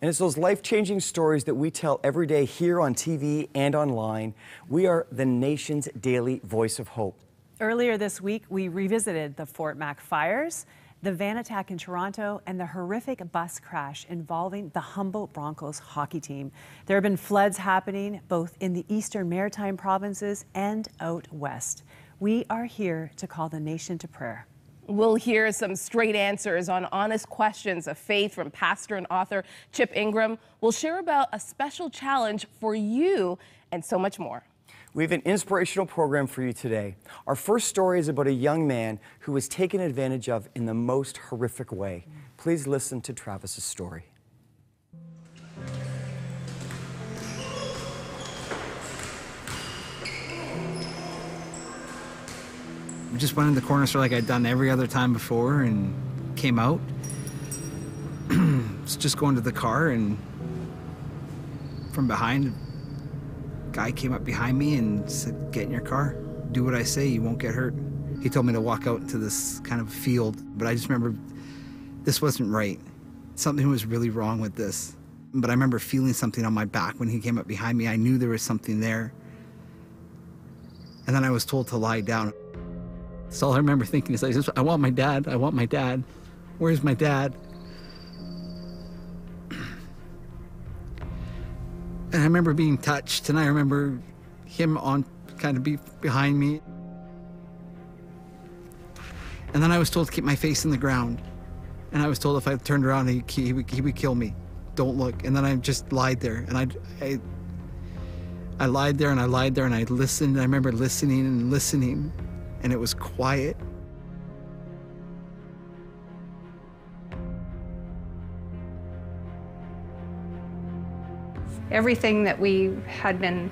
And it's those life-changing stories that we tell every day here on TV and online. We are the nation's daily voice of hope. Earlier this week, we revisited the Fort Mac fires, the van attack in Toronto, and the horrific bus crash involving the Humboldt Broncos hockey team. There have been floods happening both in the eastern maritime provinces and out west. We are here to call the nation to prayer. We'll hear some straight answers on honest questions of faith from pastor and author Chip Ingram. We'll share about a special challenge for you and so much more. We have an inspirational program for you today. Our first story is about a young man who was taken advantage of in the most horrific way. Please listen to Travis's story. I just went in the corner store like I'd done every other time before and came out. Was just going to the car, and from behind, a guy came up behind me and said, "Get in your car, do what I say, you won't get hurt." He told me to walk out into this kind of field, but I just remember this wasn't right. Something was really wrong with this. But I remember feeling something on my back when he came up behind me. I knew there was something there. And then I was told to lie down. So all I remember thinking is, I want my dad, I want my dad. Where's my dad? And I remember being touched, and I remember him kind of behind me. And then I was told to keep my face in the ground. And I was told if I turned around, he would kill me. Don't look. And then I just lied there, and I lied there, and I lied there, and I listened, and I remember listening and listening. And it was quiet. Everything that we had been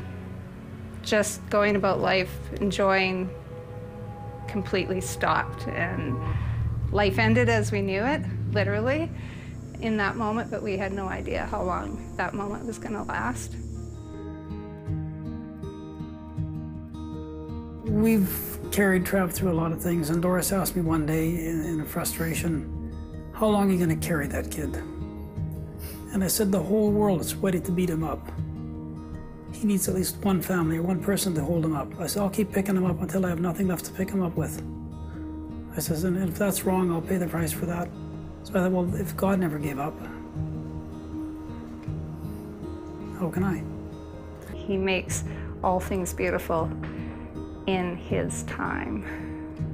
just going about life, enjoying, completely stopped. And life ended as we knew it, literally, in that moment, but we had no idea how long that moment was going to last. We've carried Trav through a lot of things, and Doris asked me one day in a frustration, "How long are you going to carry that kid?" And I said, "The whole world is ready to beat him up. He needs at least one family or one person to hold him up." I said, "I'll keep picking him up until I have nothing left to pick him up with." I says, "And if that's wrong, I'll pay the price for that." So I thought, well, if God never gave up, how can I? He makes all things beautiful in His time.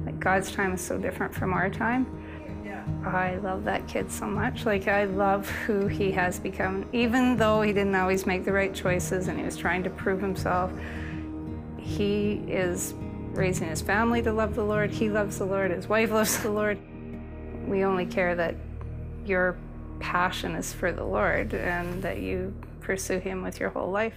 Like, God's time is so different from our time. I love that kid so much. Like, I love who he has become. Even though he didn't always make the right choices and he was trying to prove himself, he is raising his family to love the Lord. He loves the Lord. His wife loves the Lord. We only care that your passion is for the Lord and that you pursue Him with your whole life.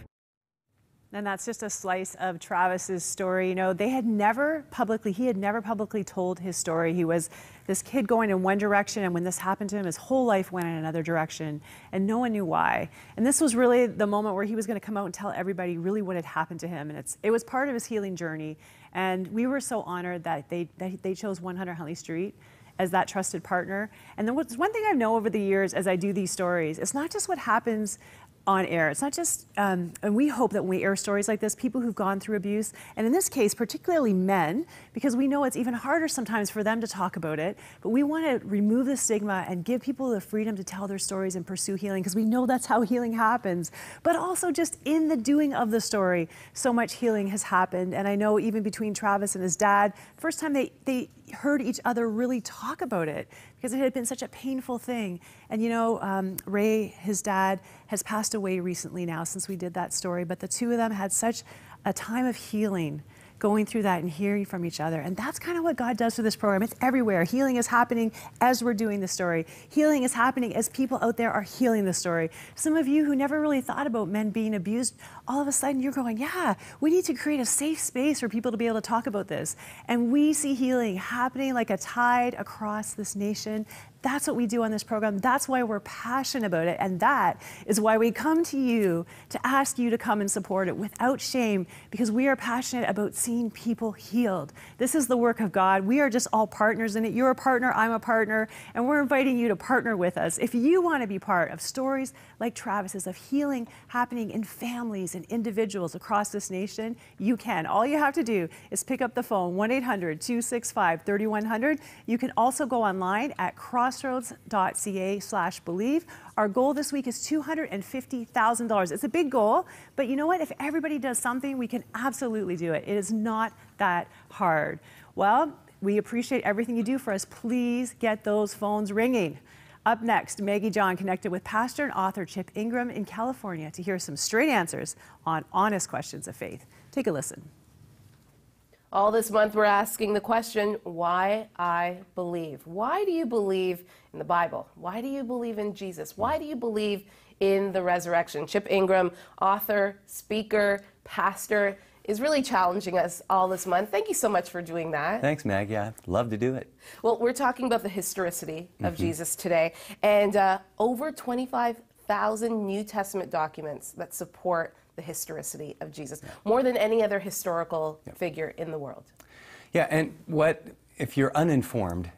And that's just a slice of Travis's story. You know, he had never publicly told his story. He was this kid going in one direction, and when this happened to him, his whole life went in another direction, and no one knew why. And this was really the moment where he was going to come out and tell everybody really what had happened to him. And it was part of his healing journey. And we were so honored that they chose 100 Huntley Street as that trusted partner. And then one thing I know over the years as I do these stories, it's not just what happens on air. It's not just, and we hope that when we air stories like this, people who've gone through abuse, and in this case, particularly men, because we know it's even harder sometimes for them to talk about it, but we want to remove the stigma and give people the freedom to tell their stories and pursue healing, because we know that's how healing happens. But also just in the doing of the story, so much healing has happened. And I know even between Travis and his dad, first time they heard each other really talk about it, because it had been such a painful thing. And you know, Ray, his dad, has passed away recently now since we did that story, but the two of them had such a time of healing going through that and hearing from each other. And that's kind of what God does through this program. It's everywhere. Healing is happening as we're doing the story. Healing is happening as people out there are healing the story. Some of you who never really thought about men being abused, all of a sudden you're going, yeah, we need to create a safe space for people to be able to talk about this. And we see healing happening like a tide across this nation That's what we do on this program. That's why we're passionate about it. And that is why we come to you to ask you to come and support it without shame, because we are passionate about seeing people healed. This is the work of God. We are just all partners in it. You're a partner, I'm a partner, and we're inviting you to partner with us. If you want to be part of stories like Travis's of healing happening in families and individuals across this nation, you can. All you have to do is pick up the phone, 1-800-265-3100. You can also go online at crossroads.ca/believe. Our goal this week is $250,000. It's a big goal, but you know what? If everybody does something, we can absolutely do it. It is not that hard. Well, we appreciate everything you do for us. Please get those phones ringing. Up next, Maggie John connected with pastor and author Chip Ingram in California to hear some straight answers on honest questions of faith. Take a listen. All this month, we're asking the question, why I believe. Why do you believe in the Bible? Why do you believe in Jesus? Why do you believe in the resurrection? Chip Ingram, author, speaker, pastor, is really challenging us all this month. Thank you so much for doing that. Thanks, Maggie. I'd love to do it. Well, we're talking about the historicity of Jesus today, and over 25,000 New Testament documents that support the historicity of Jesus, more than any other historical figure in the world. Yeah, and if you're uninformed,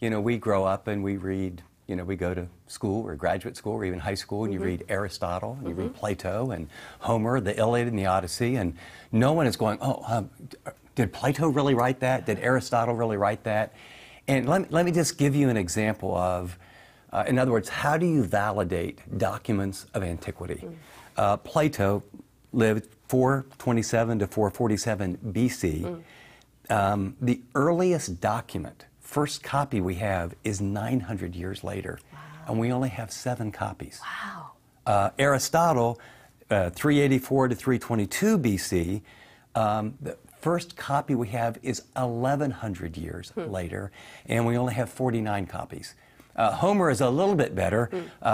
we grow up and we read, we go to school or graduate school or even high school, and you read Aristotle, and you read Plato and Homer, the Iliad and the Odyssey, and no one is going, did Plato really write that? Did Aristotle really write that? And let me just give you an example of, in other words, how do you validate documents of antiquity? Plato lived 427 to 447 BC. The earliest document, first copy we have, is 900 years later, and we only have 7 copies. Wow. Aristotle, 384 to 322 BC, the first copy we have is 1,100 years later, and we only have 49 copies. Homer is a little bit better.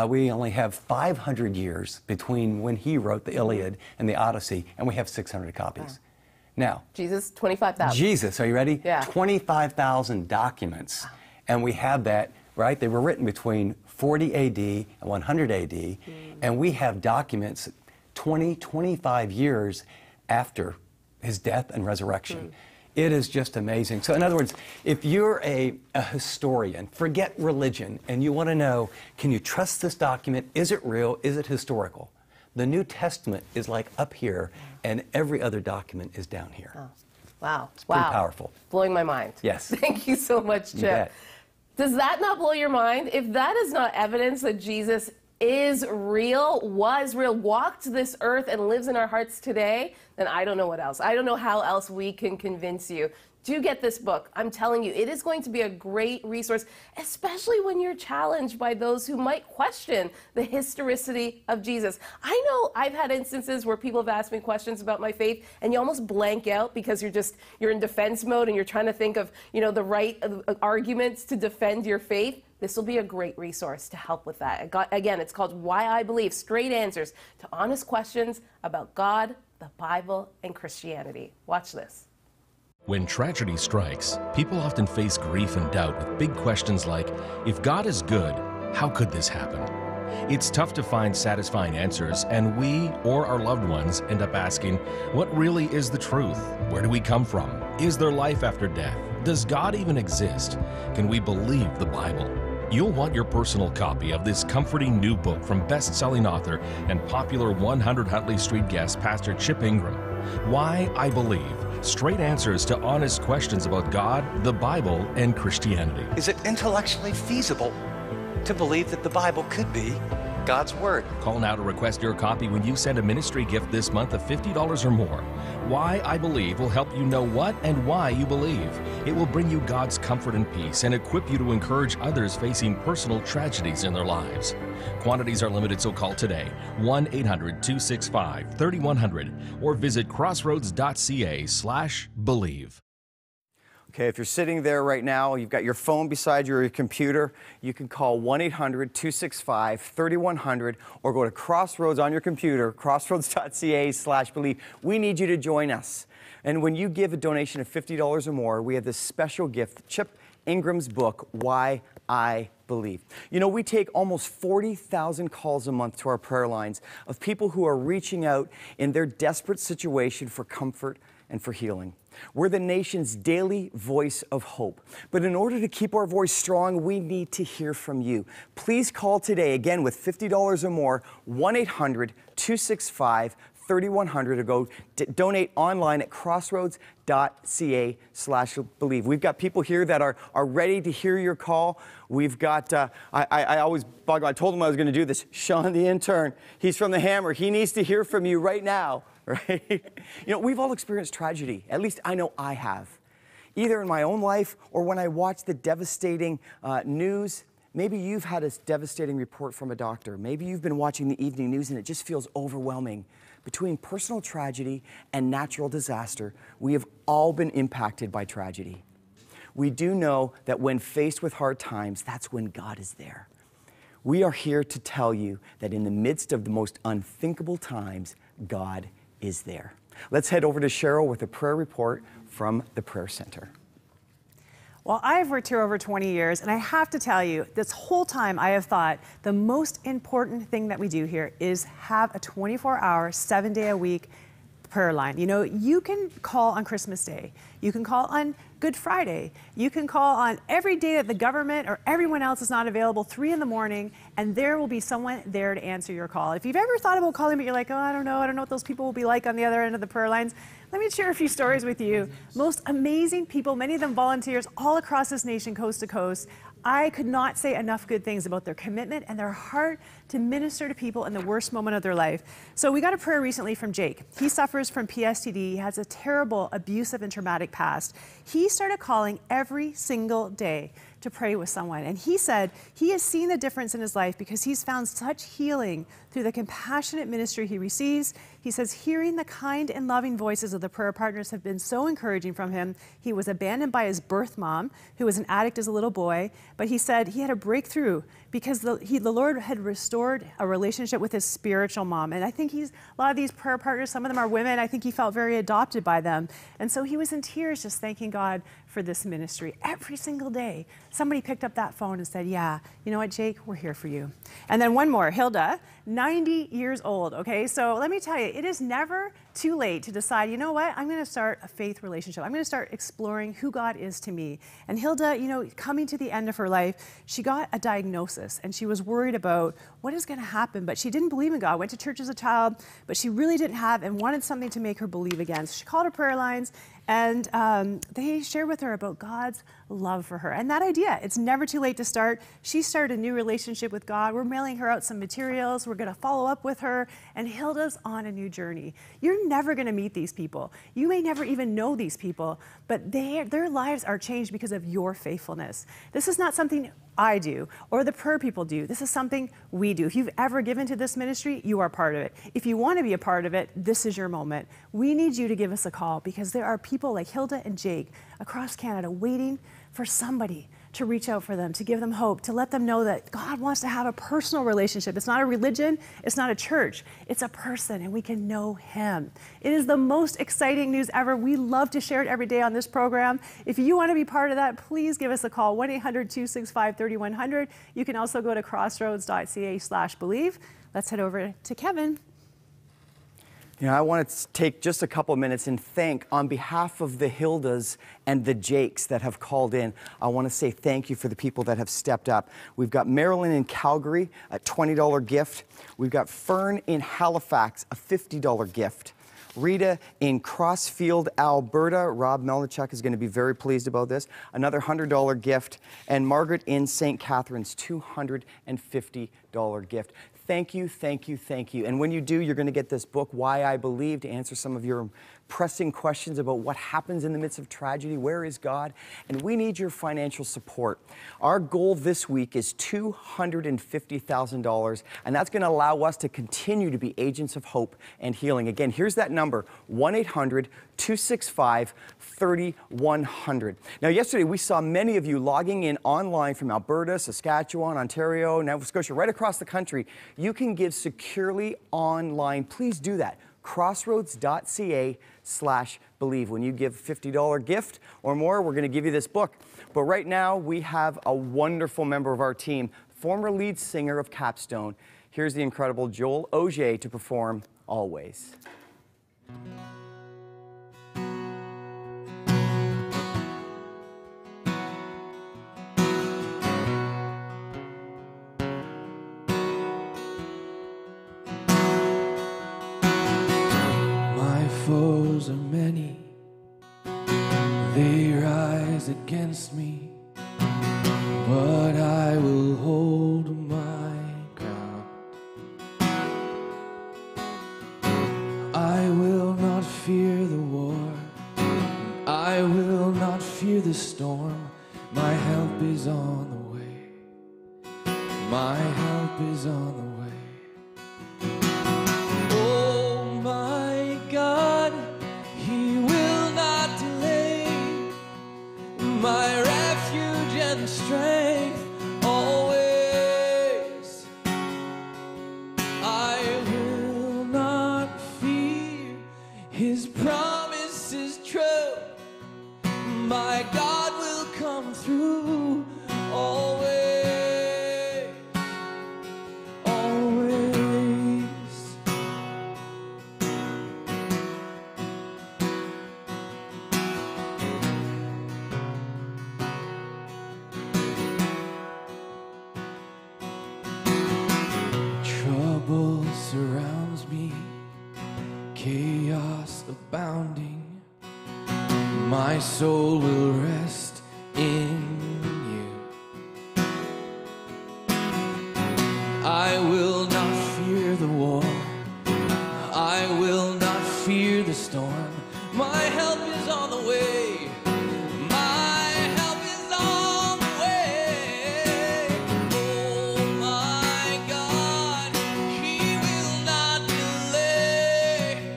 We only have 500 years between when he wrote the Iliad and the Odyssey, and we have 600 copies. Now, Jesus, 25,000. Jesus, are you ready? Yeah. 25,000 documents, and we have that, right? They were written between 40 AD and 100 AD, and we have documents 25 years after his death and resurrection. It is just amazing. So in other words, if you're a historian, forget religion, and you want to know, can you trust this document? Is it real? Is it historical? The New Testament is like up here, and every other document is down here. Oh. Wow. It's pretty powerful. Blowing my mind. Yes. Thank you so much, Chip. Does that not blow your mind? If that is not evidence that Jesus is real, was real, walked this earth and lives in our hearts today, then I don't know what else. I don't know how else we can convince you. Do get this book. I'm telling you, it is going to be a great resource, especially when you're challenged by those who might question the historicity of Jesus. I know I've had instances where people have asked me questions about my faith, and you almost blank out because you're in defense mode and you're trying to think of, the right arguments to defend your faith. This will be a great resource to help with that. Again, it's called Why I Believe, Straight Answers to Honest Questions about God, the Bible, and Christianity. Watch this. When tragedy strikes, people often face grief and doubt with big questions like, if God is good, how could this happen? It's tough to find satisfying answers, and we or our loved ones end up asking, what really is the truth? Where do we come from? Is there life after death? Does God even exist? Can we believe the Bible? You'll want your personal copy of this comforting new book from best-selling author and popular 100 Huntley Street guest, Pastor Chip Ingram. Why I Believe. Straight answers to honest questions about God, the Bible, and Christianity. Is it intellectually feasible to believe that the Bible could be God's Word? Call now to request your copy when you send a ministry gift this month of $50 or more. Why I Believe will help you know what and why you believe. It will bring you God's comfort and peace and equip you to encourage others facing personal tragedies in their lives. Quantities are limited, so call today, 1-800-265-3100, or visit crossroads.ca/believe. Okay, if you're sitting there right now, you've got your phone beside your computer, you can call 1-800-265-3100 or go to Crossroads on your computer, crossroads.ca/believe. We need you to join us. And when you give a donation of $50 or more, we have this special gift. Chip Ingram's book, Why I Believe. You know, we take almost 40,000 calls a month to our prayer lines of people who are reaching out in their desperate situation for comfort and for healing. We're the nation's daily voice of hope. But in order to keep our voice strong, we need to hear from you. Please call today, again with $50 or more, 1-800-265-3100, or go donate online at crossroads.ca/believe. We've got people here that are ready to hear your call. We've got, I always bug, I told him I was going to do this. Sean, the intern, he's from the Hammer. He needs to hear from you right now. Right? You know, we've all experienced tragedy. At least I know I have. Either in my own life or when I watch the devastating news. Maybe you've had a devastating report from a doctor. Maybe you've been watching the evening news and it just feels overwhelming. Between personal tragedy and natural disaster, we have all been impacted by tragedy. We do know that when faced with hard times, that's when God is there. We are here to tell you that in the midst of the most unthinkable times, God is there. Let's head over to Cheryl with a prayer report from the Prayer Center. Well, I've worked here over 20 years, and I have to tell you, this whole time I have thought the most important thing that we do here is have a 24-hour, 7-day-a-week prayer line. You know, you can call on Christmas Day. You can call on Good Friday. You can call on every day that the government or everyone else is not available, 3 in the morning, and there will be someone there to answer your call. If you've ever thought about calling, but you're like, oh, I don't know what those people will be like on the other end of the prayer lines, let me share a few stories with you. Most amazing people, many of them volunteers all across this nation, coast to coast. I could not say enough good things about their commitment and their heart to minister to people in the worst moment of their life. So we got a prayer recently from Jake. He suffers from PSTD. He has a terrible, abusive, and traumatic past. He started calling every single day to pray with someone. And he said he has seen the difference in his life because he's found such healing through the compassionate ministry he receives. He says hearing the kind and loving voices of the prayer partners have been so encouraging from him. He was abandoned by his birth mom, who was an addict as a little boy, but he said he had a breakthrough because the Lord had restored a relationship with his spiritual mom. And I think a lot of these prayer partners, some of them are women, I think he felt very adopted by them. And so he was in tears just thanking God for this ministry. Every single day, somebody picked up that phone and said, yeah, you know what, Jake, we're here for you. And then one more, Hilda, 90 years old, okay? So let me tell you, it is never too late to decide, you know what, I'm gonna start a faith relationship. I'm gonna start exploring who God is to me. And Hilda, you know, coming to the end of her life, she got a diagnosis and she was worried about what is gonna happen, but she didn't believe in God. Went to church as a child, but she really didn't have and wanted something to make her believe again. So she called her prayer lines and they shared with her about God's love for her. And that idea, it's never too late to start. She started a new relationship with God. We're mailing her out some materials. We're gonna follow up with her. And Hilda's on a new journey. You're never gonna meet these people. You may never even know these people, but their lives are changed because of your faithfulness. This is not something I do or the prayer people do. This is something we do. If you've ever given to this ministry, you are part of it. If you want to be a part of it, this is your moment. We need you to give us a call because there are people like Hilda and Jake across Canada waiting for somebody to reach out for them, to give them hope, to let them know that God wants to have a personal relationship. It's not a religion, it's not a church, it's a person and we can know him. It is the most exciting news ever. We love to share it every day on this program. If you want to be part of that, please give us a call, 1-800-265-3100. You can also go to crossroads.ca/believe. Let's head over to Kevin. You know, I want to take just a couple of minutes and thank, on behalf of the Hildas and the Jakes that have called in, I want to say thank you for the people that have stepped up. We've got Marilyn in Calgary, a $20 gift. We've got Fern in Halifax, a $50 gift. Rita in Crossfield, Alberta. Rob Melnichuk is going to be very pleased about this. Another $100 gift. And Margaret in St. Catharines, $250 gift. Thank you, thank you, thank you. And when you do, you're going to get this book, Why I Believe, to answer some of your pressing questions about what happens in the midst of tragedy. Where is God? And we need your financial support. Our goal this week is $250,000, and that's going to allow us to continue to be agents of hope and healing. Again, here's that number, 1-800-265-3100. Now, yesterday we saw many of you logging in online from Alberta, Saskatchewan, Ontario, Nova Scotia, right across the country. You can give securely online. Please do that. crossroads.ca/believe. When you give a $50 gift or more, we're going to give you this book. But right now, we have a wonderful member of our team, former lead singer of Capstone. Here's the incredible Joel Auger to perform Always. Foes are many, they rise against me, but I will hold my ground. I will not fear the war, I will not fear the storm. My help is on the way, my help is on the way. Oh my God, He will not delay, my refuge and strength always. I will not fear, His promise is true, my God will come through always, always. Trouble surrounds me, chaos abounding. My soul will rest in you. I will not fear the war, I will not fear the storm. My help is on the way, my help is on the way. Oh my God, He will not delay,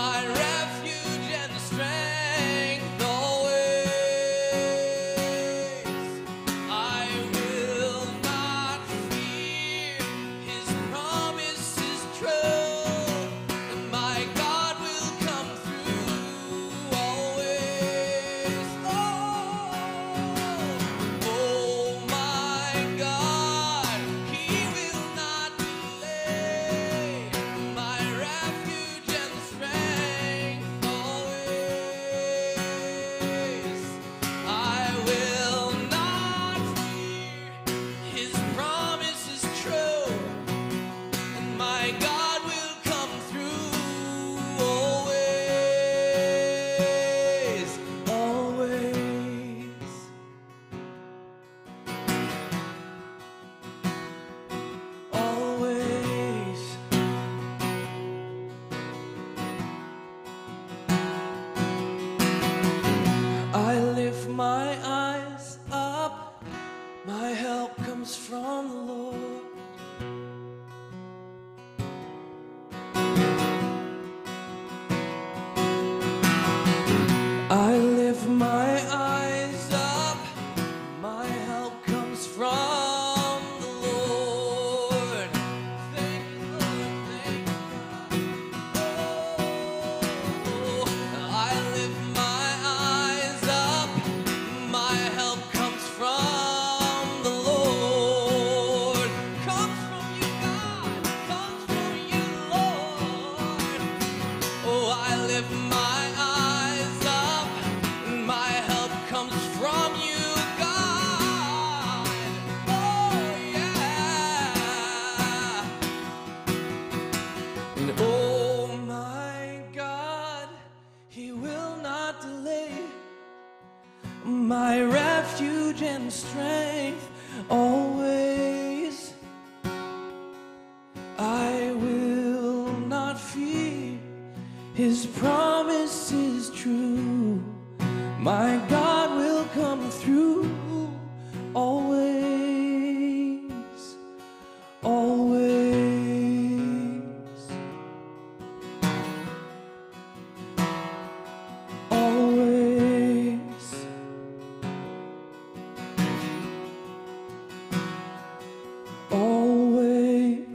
my refuge and strength always. I will not fear, His promise is true, and my God will come through always. Oh my God, He will not delay, my refuge and strength always. I will not fear, His promise is true, and my God will come through always, always. Always. I lift my eyes up, my help comes from the Lord. I lift my eyes up, my help comes from the Lord. Thank you, Lord, thank you, God. Oh, I lift my eyes up, my help comes from the Lord. Comes from you, God, comes from you, Lord. Oh, I lift my eyes up, my help comes from you, God. Oh, yeah. And oh, my God, He will not delay, my refuge and strength always. I will not fear, His promise is true, my God will come through always, always, always, always.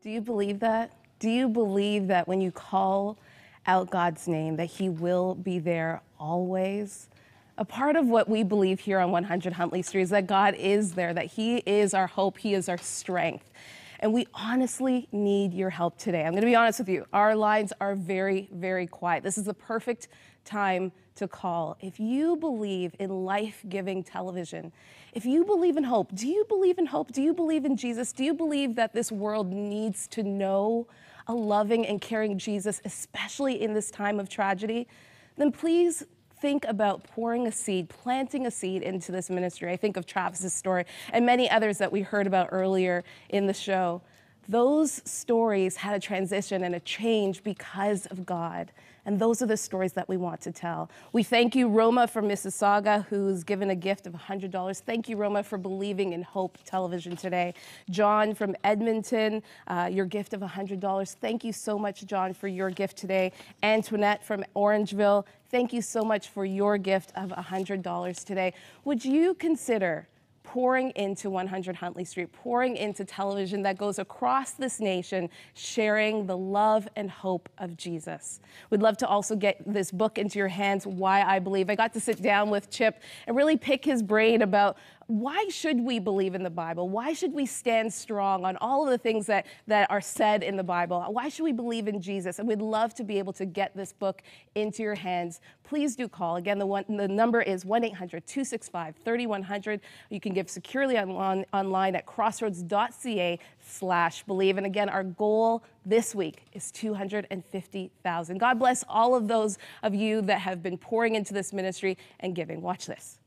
Do you believe that? Do you believe that when you call out God's name, that he will be there always? A part of what we believe here on 100 Huntley Street is that God is there, that he is our hope, he is our strength. And we honestly need your help today. I'm going to be honest with you. Our lines are very, very quiet. This is the perfect time to call. If you believe in life-giving television, if you believe in hope, do you believe in hope? Do you believe in Jesus? Do you believe that this world needs to know a loving and caring Jesus, especially in this time of tragedy? Then please think about pouring a seed, planting a seed into this ministry. I think of Travis's story and many others that we heard about earlier in the show. Those stories had a transition and a change because of God. And those are the stories that we want to tell. We thank you, Roma from Mississauga, who's given a gift of $100. Thank you, Roma, for believing in Hope Television today. John from Edmonton, your gift of $100. Thank you so much, John, for your gift today. Antoinette from Orangeville, thank you so much for your gift of $100 today. Would you consider pouring into 100 Huntley Street, pouring into television that goes across this nation, sharing the love and hope of Jesus? We'd love to also get this book into your hands, Why I Believe. I got to sit down with Chip and really pick his brain about why should we believe in the Bible? Why should we stand strong on all of the things that are said in the Bible? Why should we believe in Jesus? And we'd love to be able to get this book into your hands. Please do call. Again, the number is 1-800-265-3100. You can give securely online at crossroads.ca/believe. And again, our goal this week is $250,000. God bless all of those of you that have been pouring into this ministry and giving. Watch this.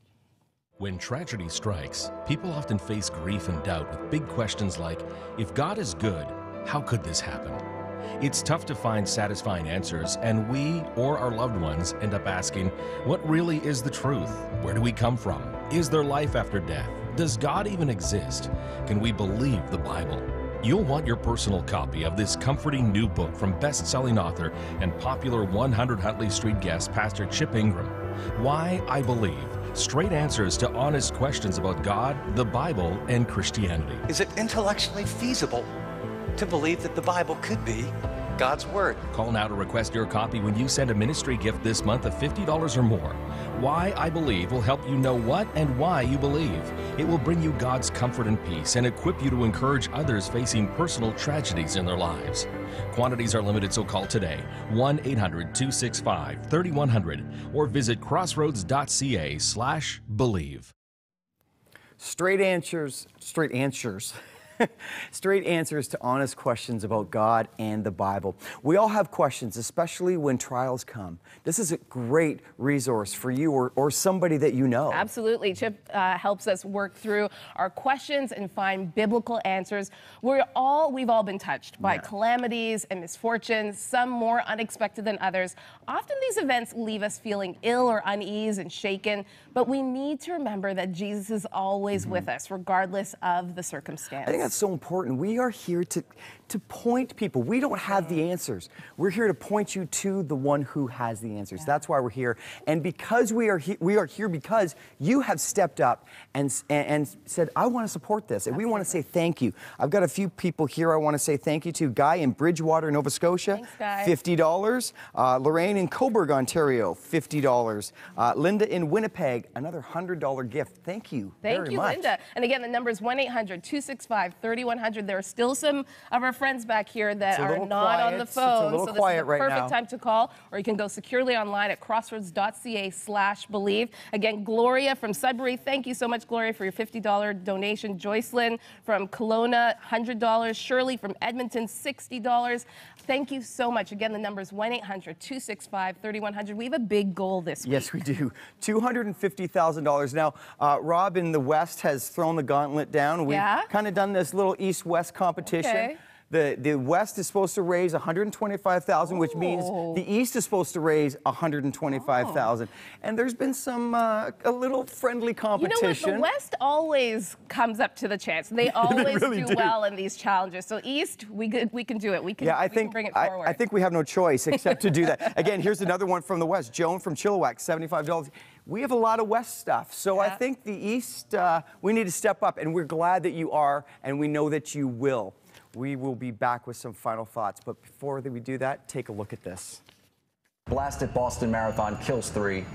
When tragedy strikes, people often face grief and doubt with big questions like, if God is good, how could this happen? It's tough to find satisfying answers, and we or our loved ones end up asking, what really is the truth? Where do we come from? Is there life after death? Does God even exist? Can we believe the Bible? You'll want your personal copy of this comforting new book from best-selling author and popular 100 Huntley Street guest, Pastor Chip Ingram. Why I Believe. Straight answers to honest questions about God, the Bible, and Christianity. Is it intellectually feasible to believe that the Bible could be God's Word? Call now to request your copy when you send a ministry gift this month of $50 or more. Why I Believe will help you know what and why you believe. It will bring you God's comfort and peace and equip you to encourage others facing personal tragedies in their lives. Quantities are limited, so call today, 1-800-265-3100, or visit crossroads.ca/believe. Straight answers. Straight answers to honest questions about God and the Bible. We all have questions, especially when trials come. This is a great resource for you or somebody that you know. Absolutely. Chip helps us work through our questions and find biblical answers. We've all been touched by calamities and misfortunes, some more unexpected than others. Often these events leave us feeling ill or unease and shaken, but we need to remember that Jesus is always with us, regardless of the circumstance. I think that's so important. We are here to point people. We don't have the answers. We're here to point you to the one who has the answers. That's why we're here. And because we are here because you have stepped up and said, I want to support this. And we want to say thank you. I've got a few people here I want to say thank you to. Guy in Bridgewater, Nova Scotia, thanks, Guy. $50. Lorraine in Cobourg, Ontario, $50. Linda in Winnipeg, another $100 gift. Thank you very much. Linda. And again, the number is 1-800-265-3100. There are still some of our friends back here that are not on the phone. So this is the perfect time to call, or you can go securely online at crossroads.ca/believe. Again, Gloria from Sudbury, thank you so much, Gloria, for your $50 donation. Joycelyn from Kelowna, $100. Shirley from Edmonton, $60. Thank you so much. Again, the number is 1-800-265-3100. We have a big goal this week. Yes, we do. $250,000. Now, Rob in the West has thrown the gauntlet down. We've kind of done this little East-West competition. Okay. The West is supposed to raise $125,000, which means the East is supposed to raise $125,000. And there's been some a little friendly competition. You know what? The West always comes up to the chance. They always do well in these challenges. So East, we can do it. We can bring it forward. I think we have no choice except to do that. Again, here's another one from the West. Joan from Chilliwack, $75. We have a lot of West stuff. So I think the East, we need to step up. And we're glad that you are, and we know that you will. We will be back with some final thoughts, but before we do that, take a look at this. Blast at Boston Marathon kills 3,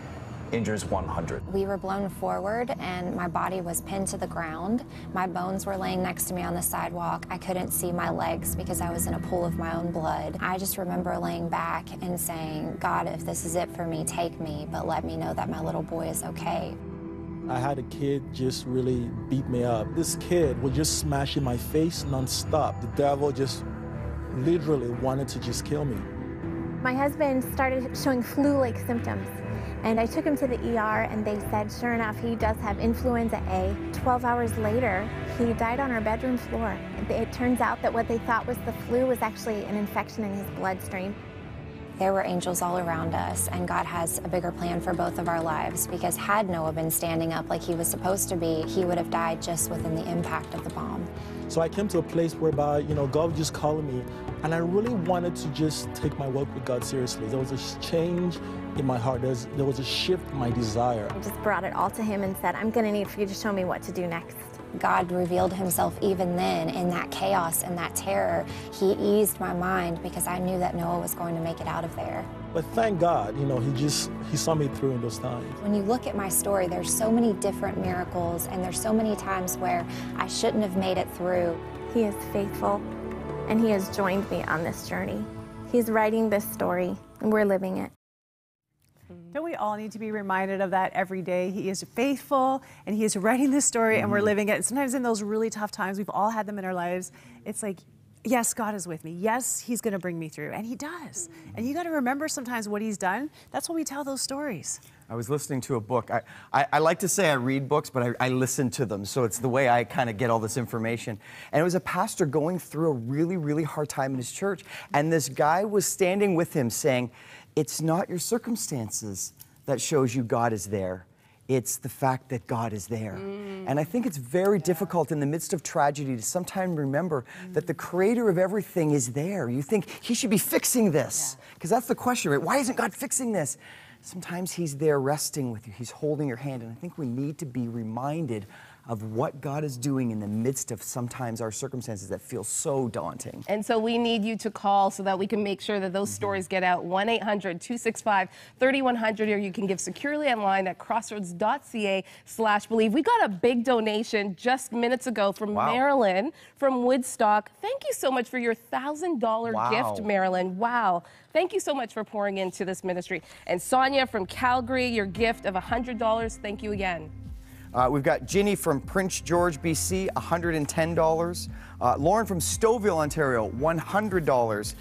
injures 100. We were blown forward and my body was pinned to the ground. My bones were laying next to me on the sidewalk. I couldn't see my legs because I was in a pool of my own blood. I just remember laying back and saying, God, if this is it for me, take me, but let me know that my little boy is okay. I had a kid just really beat me up. This kid would just smash in my face nonstop. The devil just literally wanted to just kill me. My husband started showing flu-like symptoms, and I took him to the ER, and they said, sure enough, he does have influenza A. 12 hours later, he died on our bedroom floor. It turns out that what they thought was the flu was actually an infection in his bloodstream. There were angels all around us, and God has a bigger plan for both of our lives, because had Noah been standing up like he was supposed to be, he would have died just within the impact of the bomb. So I came to a place whereby, God was just calling me, and I really wanted to just take my walk with God seriously. There was a change in my heart. There was a shift in my desire. I just brought it all to him and said, I'm going to need for you to show me what to do next. God revealed himself even then in that chaos and that terror. He eased my mind because I knew that Noah was going to make it out of there. But thank God, he saw me through in those times. When you look at my story, there's so many different miracles, and there's so many times where I shouldn't have made it through. He is faithful, and he has joined me on this journey. He's writing this story, and we're living it. Don't we all need to be reminded of that every day? He is faithful, and he is writing this story, and we're living it. And sometimes in those really tough times, we've all had them in our lives, it's like, yes, God is with me. Yes, he's going to bring me through, and he does. And you got to remember sometimes what he's done. That's why we tell those stories. I was listening to a book. I like to say I read books, but I listen to them. So it's the way I kind of get all this information. And it was a pastor going through a really, really hard time in his church. And this guy was standing with him saying, it's not your circumstances that shows you God is there. It's the fact that God is there. And I think it's very difficult in the midst of tragedy to sometimes remember that the creator of everything is there. You think he should be fixing this, because that's the question, right? Why isn't God fixing this? Sometimes he's there resting with you. He's holding your hand. And I think we need to be reminded of what God is doing in the midst of sometimes our circumstances that feel so daunting. And so we need you to call so that we can make sure that those stories get out. 1-800-265-3100, or you can give securely online at crossroads.ca/believe. We got a big donation just minutes ago from Marilyn from Woodstock. Thank you so much for your $1,000 gift, Marilyn. Wow. Thank you so much for pouring into this ministry. And Sonia from Calgary, your gift of $100. Thank you again. We've got Ginny from Prince George, BC, $110. Lauren from Stouffville, Ontario, $100.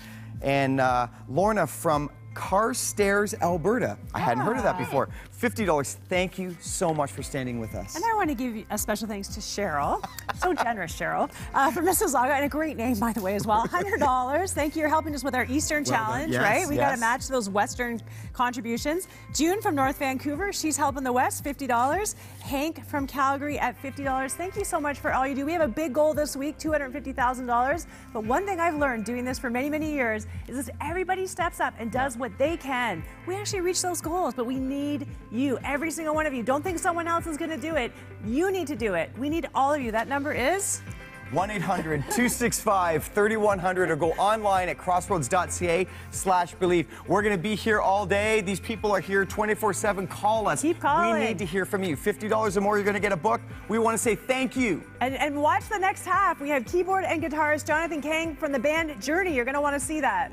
And Lorna from Carstairs, Alberta. I hadn't heard of that before. $50. Thank you so much for standing with us. And I want to give a special thanks to Cheryl. So generous, Cheryl. From Mississauga, and a great name, by the way, as well. $100. Thank you. You're helping us with our Eastern Challenge, right? We got to match those Western contributions. June from North Vancouver, she's helping the West, $50. Hank from Calgary at $50. Thank you so much for all you do. We have a big goal this week, $250,000. But one thing I've learned doing this for many, many years is that everybody steps up and does what they can. We actually reach those goals, but we need you, every single one of you. Don't think someone else is going to do it. You need to do it. We need all of you. That number is 1-800-265-3100, or go online at crossroads.ca/believe. We're going to be here all day. These people are here 24/7. Call us. Keep calling. We need to hear from you. $50 or more, you're going to get a book. We want to say thank you. And watch the next half. We have keyboard and guitarist Jonathan Kang from the band Journey. You're going to want to see that.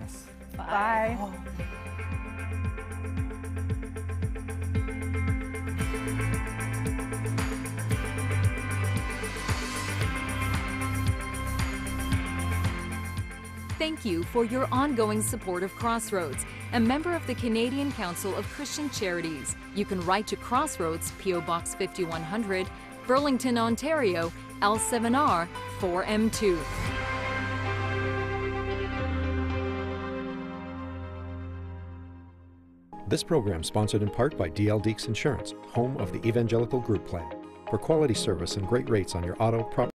Bye. Bye. Thank you for your ongoing support of Crossroads, a member of the Canadian Council of Christian Charities. You can write to Crossroads, P.O. Box 5100, Burlington, Ontario, L7R 4M2. This program sponsored in part by DL Deeks Insurance, home of the Evangelical Group Plan. For quality service and great rates on your auto, property,